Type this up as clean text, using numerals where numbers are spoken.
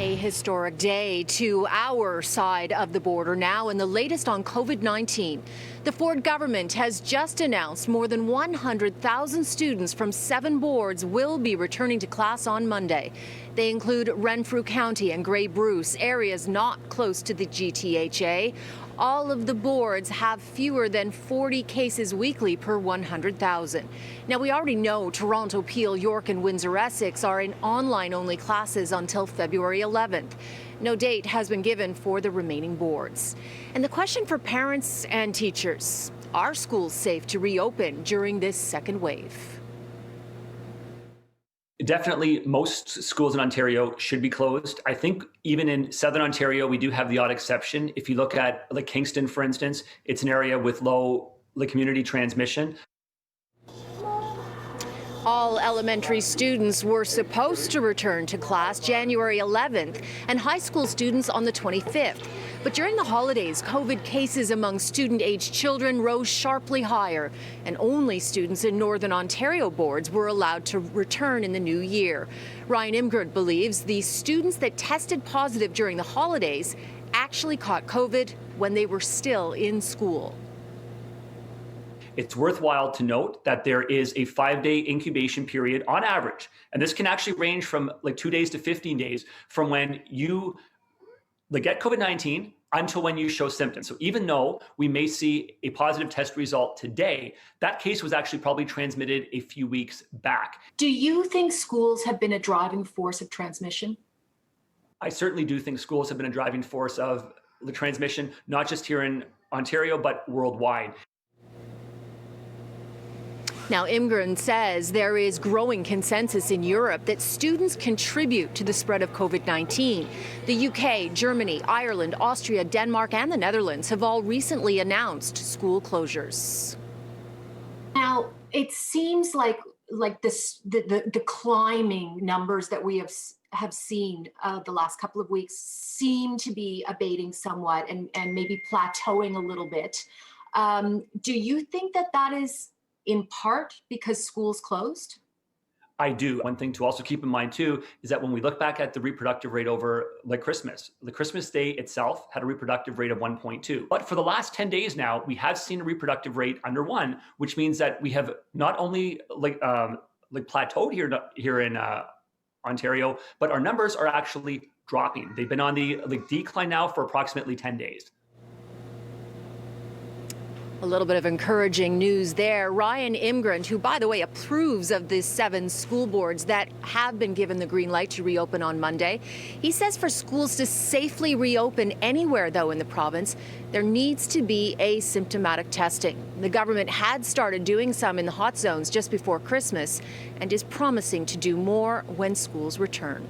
A historic day to our side of the border now, and the latest on COVID-19. The Ford government has just announced more than 100,000 students from 7 boards will be returning to class on Monday. They include Renfrew County and Grey Bruce, areas not close to the GTHA. All of the boards have fewer than 40 cases weekly per 100,000. Now, we already know Toronto, Peel, York and Windsor-Essex are in online-only classes until February 11th. No date has been given for the remaining boards. And the question for parents and teachers, are schools safe to reopen during this second wave? Definitely, most schools in Ontario should be closed. I think even in Southern Ontario, we do have the odd exception. If you look at like Kingston, for instance, it's an area with low community transmission. All elementary students were supposed to return to class January 11th and high school students on the 25th. But during the holidays, COVID cases among student-aged children rose sharply higher, and only students in Northern Ontario boards were allowed to return in the new year. Ryan Imgrund believes the students that tested positive during the holidays actually caught COVID when they were still in school. It's worthwhile to note that there is a 5-day incubation period on average, and this can actually range from like 2 days to 15 days from when you get COVID-19 until when you show symptoms. So even though we may see a positive test result today, that case was actually probably transmitted a few weeks back. Do you think schools have been a driving force of transmission? I certainly do think schools have been a driving force of the transmission, not just here in Ontario, but worldwide. Now, Imgrund says there is growing consensus in Europe that students contribute to the spread of COVID-19. The UK, Germany, Ireland, Austria, Denmark and the Netherlands have all recently announced school closures. Now, it seems like the climbing numbers that we have seen the last couple of weeks seem to be abating somewhat and maybe plateauing a little bit. Do you think that is in part because schools closed? I do. One thing to also keep in mind too is that when we look back at the reproductive rate over Christmas, the Christmas day itself had a reproductive rate of 1.2. But for the last 10 days now, we have seen a reproductive rate under 1, which means that we have not only plateaued here in Ontario, but our numbers are actually dropping. They've been on the decline now for approximately 10 days. A little bit of encouraging news there. Ryan Imgrund, who, by the way, approves of the 7 school boards that have been given the green light to reopen on Monday. He says for schools to safely reopen anywhere, though, in the province, there needs to be asymptomatic testing. The government had started doing some in the hot zones just before Christmas and is promising to do more when schools return.